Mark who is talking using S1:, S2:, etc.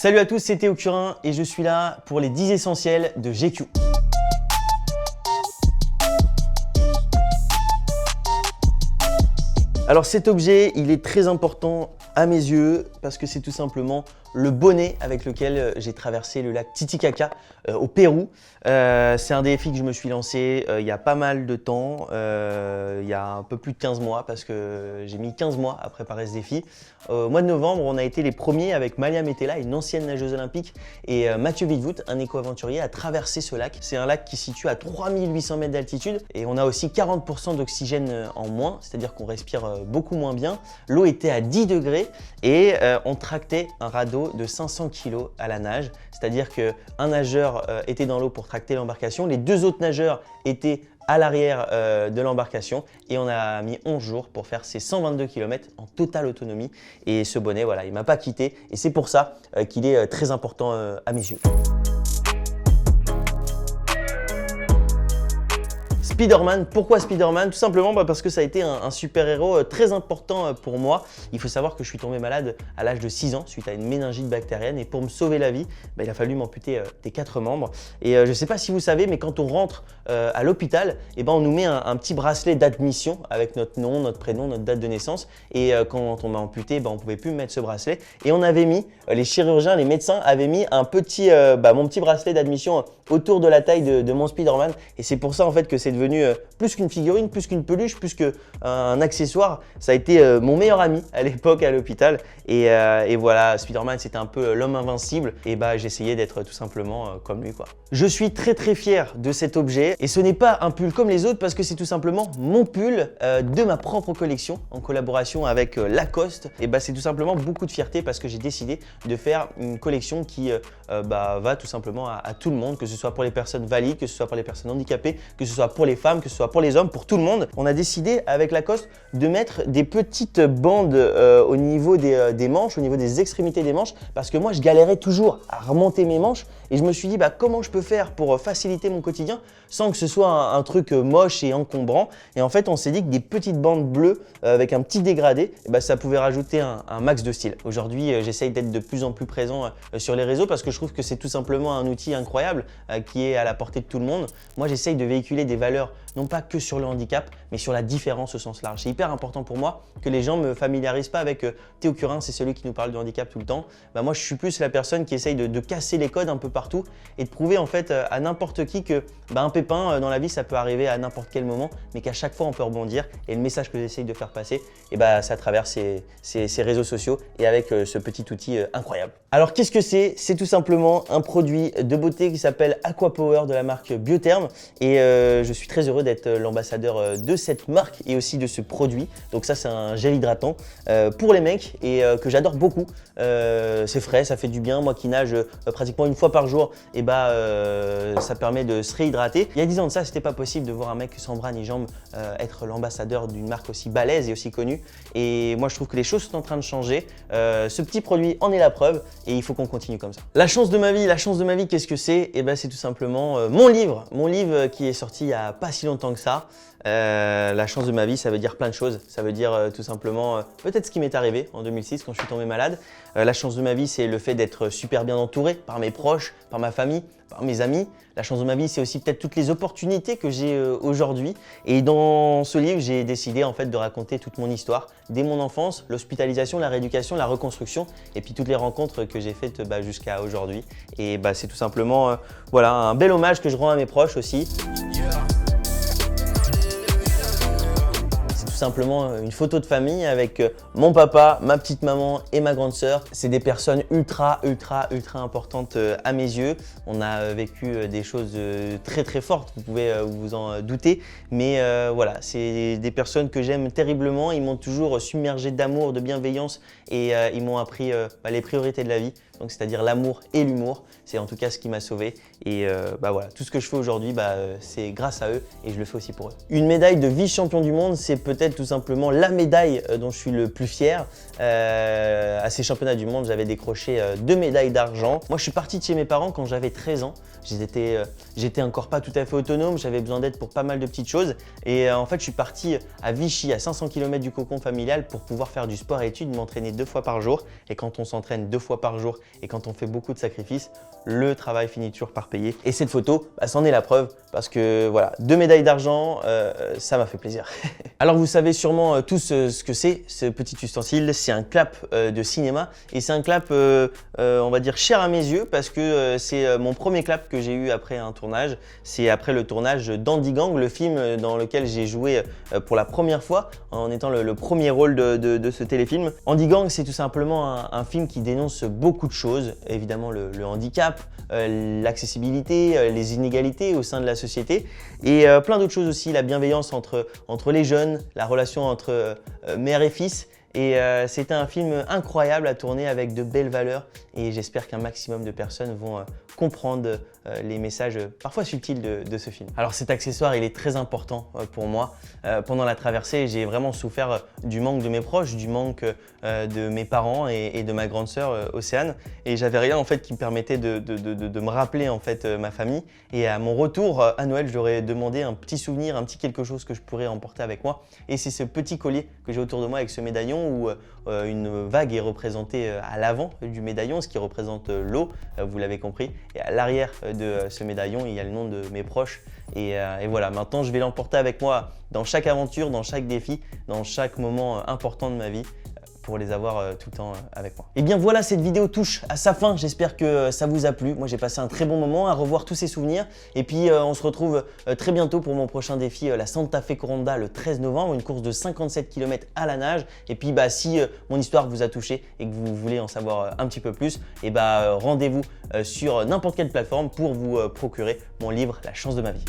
S1: Salut à tous, c'est Théo Curin et je suis là pour les 10 essentiels de GQ. Alors cet objet, il est très important à mes yeux parce que c'est tout simplement le bonnet avec lequel j'ai traversé le lac Titicaca au Pérou. C'est un défi que je me suis lancé il y a pas mal de temps, il y a un peu plus de 15 mois parce que j'ai mis 15 mois à préparer ce défi. Au mois de novembre, on a été les premiers avec Malia Metella, une ancienne nageuse olympique, et Mathieu Vitevoet, un éco-aventurier, à traverser ce lac. C'est un lac qui se situe à 3800 mètres d'altitude et on a aussi 40% d'oxygène en moins, c'est-à-dire qu'on respire beaucoup moins bien. L'eau était à 10 degrés et on tractait un radeau de 500 kg à la nage, c'est-à-dire qu'un nageur était dans l'eau pour tracter l'embarcation, les deux autres nageurs étaient à l'arrière de l'embarcation et on a mis 11 jours pour faire ces 122 km en totale autonomie. Et ce bonnet, voilà, il ne m'a pas quitté et c'est pour ça qu'il est très important à mes yeux. Spider-Man, pourquoi Spider-Man? Tout simplement parce que ça a été un super-héros très important pour moi. Il faut savoir que je suis tombé malade à l'âge de 6 ans suite à une méningite bactérienne et pour me sauver la vie, il a fallu m'amputer des 4 membres. Et je ne sais pas si vous savez, mais quand on rentre à l'hôpital, on nous met un petit bracelet d'admission avec notre nom, notre prénom, notre date de naissance. Et quand on m'a amputé, on ne pouvait plus me mettre ce bracelet. Et on avait mis, les chirurgiens, les médecins avaient mis un petit, mon petit bracelet d'admission autour de la taille de mon Spider-Man. Et c'est pour ça en fait que c'est devenu plus qu'une figurine, plus qu'une peluche, plus qu'un accessoire. Ça a été mon meilleur ami à l'époque à l'hôpital. Et voilà, Spider-Man, c'était un peu l'homme invincible. Et j'essayais d'être tout simplement comme lui, quoi. Je suis très très fier de cet objet. Et ce n'est pas un pull comme les autres parce que c'est tout simplement mon pull de ma propre collection en collaboration avec Lacoste. Et c'est tout simplement beaucoup de fierté parce que j'ai décidé de faire une collection qui va tout simplement à tout le monde, que ce soit pour les personnes valides, que ce soit pour les personnes handicapées, que ce soit pour les femmes, que ce soit pour les hommes, pour tout le monde. On a décidé avec Lacoste de mettre des petites bandes au niveau des manches, au niveau des extrémités des manches, parce que moi je galérais toujours à remonter mes manches et je me suis dit comment je peux faire pour faciliter mon quotidien sans que ce soit un truc moche et encombrant. Et en fait on s'est dit que des petites bandes bleues avec un petit dégradé, ça pouvait rajouter un max de style. Aujourd'hui j'essaye d'être de plus en plus présent sur les réseaux parce que je trouve que c'est tout simplement un outil incroyable qui est à la portée de tout le monde. Moi j'essaye de véhiculer des valeurs non pas que sur le handicap, mais sur la différence au sens large. C'est hyper important pour moi que les gens ne me familiarisent pas avec Théo Curin, c'est celui qui nous parle du handicap tout le temps. Moi, je suis plus la personne qui essaye de casser les codes un peu partout et de prouver en fait à n'importe qui que un pépin dans la vie, ça peut arriver à n'importe quel moment, mais qu'à chaque fois, on peut rebondir. Et le message que j'essaye de faire passer, c'est à travers ces réseaux sociaux et avec ce petit outil incroyable. Alors, qu'est-ce que c'est? C'est tout simplement un produit de beauté qui s'appelle Aquapower de la marque Biotherm et je suis très heureux d'être l'ambassadeur de cette marque et aussi de ce produit. Donc ça, c'est un gel hydratant pour les mecs et que j'adore beaucoup. C'est frais, ça fait du bien. Moi qui nage pratiquement une fois par jour, ça permet de se réhydrater. Il y a 10 ans de ça, c'était pas possible de voir un mec sans bras ni jambes être l'ambassadeur d'une marque aussi balèze et aussi connue. Et moi, je trouve que les choses sont en train de changer. Ce petit produit en est la preuve et il faut qu'on continue comme ça. La chance de ma vie, qu'est-ce que c'est? C'est tout simplement mon livre qui est sorti il y a pas si longtemps que ça. La chance de ma vie, ça veut dire plein de choses. Ça veut dire tout simplement peut-être ce qui m'est arrivé en 2006 quand je suis tombé malade. La chance de ma vie, c'est le fait d'être super bien entouré par mes proches, par ma famille, par mes amis. La chance de ma vie, c'est aussi peut-être toutes les opportunités que j'ai aujourd'hui. Et dans ce livre, j'ai décidé en fait de raconter toute mon histoire, dès mon enfance, l'hospitalisation, la rééducation, la reconstruction et puis toutes les rencontres que j'ai faites jusqu'à aujourd'hui. Et c'est tout simplement voilà, un bel hommage que je rends à mes proches aussi. Simplement une photo de famille avec mon papa, ma petite maman et ma grande sœur. C'est des personnes ultra importantes à mes yeux. On a vécu des choses très très fortes, vous pouvez vous en douter. Mais voilà, c'est des personnes que j'aime terriblement. Ils m'ont toujours submergé d'amour, de bienveillance et ils m'ont appris les priorités de la vie. Donc c'est-à-dire l'amour et l'humour. C'est en tout cas ce qui m'a sauvé. Et voilà, tout ce que je fais aujourd'hui, c'est grâce à eux et je le fais aussi pour eux. Une médaille de vice-champion du monde, c'est peut-être tout simplement la médaille dont je suis le plus fier. À ces championnats du monde, j'avais décroché 2 médailles d'argent. Moi, je suis parti de chez mes parents quand j'avais 13 ans. J'étais encore pas tout à fait autonome, j'avais besoin d'aide pour pas mal de petites choses. Et en fait, je suis parti à Vichy, à 500 km du cocon familial pour pouvoir faire du sport et études, m'entraîner 2 fois par jour. Et quand on s'entraîne 2 fois par jour Et quand on fait beaucoup de sacrifices, le travail finit toujours par payer. Et cette photo, c'en est la preuve parce que voilà, 2 médailles d'argent, ça m'a fait plaisir. Alors vous savez sûrement tous ce que c'est, ce petit ustensile. C'est un clap de cinéma et c'est un clap, on va dire, cher à mes yeux parce que c'est mon premier clap que j'ai eu après un tournage. C'est après le tournage d'Andy Gang, le film dans lequel j'ai joué pour la première fois en étant le premier rôle de ce téléfilm. Andy Gang, c'est tout simplement un film qui dénonce beaucoup de choses, évidemment le handicap, l'accessibilité, les inégalités au sein de la société et plein d'autres choses aussi, la bienveillance entre les jeunes, la relation entre mère et fils. Et c'était un film incroyable à tourner avec de belles valeurs et j'espère qu'un maximum de personnes vont comprendre les messages parfois subtils de ce film. Alors cet accessoire, il est très important pour moi. Pendant la traversée, j'ai vraiment souffert du manque de mes proches, du manque de mes parents et de ma grande sœur Océane. Et j'avais rien en fait qui me permettait de me rappeler en fait ma famille. Et à mon retour à Noël, je leur ai demandé un petit souvenir, un petit quelque chose que je pourrais emporter avec moi. Et c'est ce petit collier que j'ai autour de moi avec ce médaillon où une vague est représentée à l'avant du médaillon, ce qui représente l'eau, vous l'avez compris. Et à l'arrière de ce médaillon, il y a le nom de mes proches. Et voilà, maintenant je vais l'emporter avec moi dans chaque aventure, dans chaque défi, dans chaque moment important de ma vie pour les avoir tout le temps avec moi. Et bien voilà, cette vidéo touche à sa fin. J'espère que ça vous a plu. Moi, j'ai passé un très bon moment à revoir tous ces souvenirs. Et puis, on se retrouve très bientôt pour mon prochain défi, la Santa Fe Coronda, le 13 novembre, une course de 57 km à la nage. Et puis, si mon histoire vous a touché et que vous voulez en savoir un petit peu plus, et rendez-vous sur n'importe quelle plateforme pour vous procurer mon livre La chance de ma vie.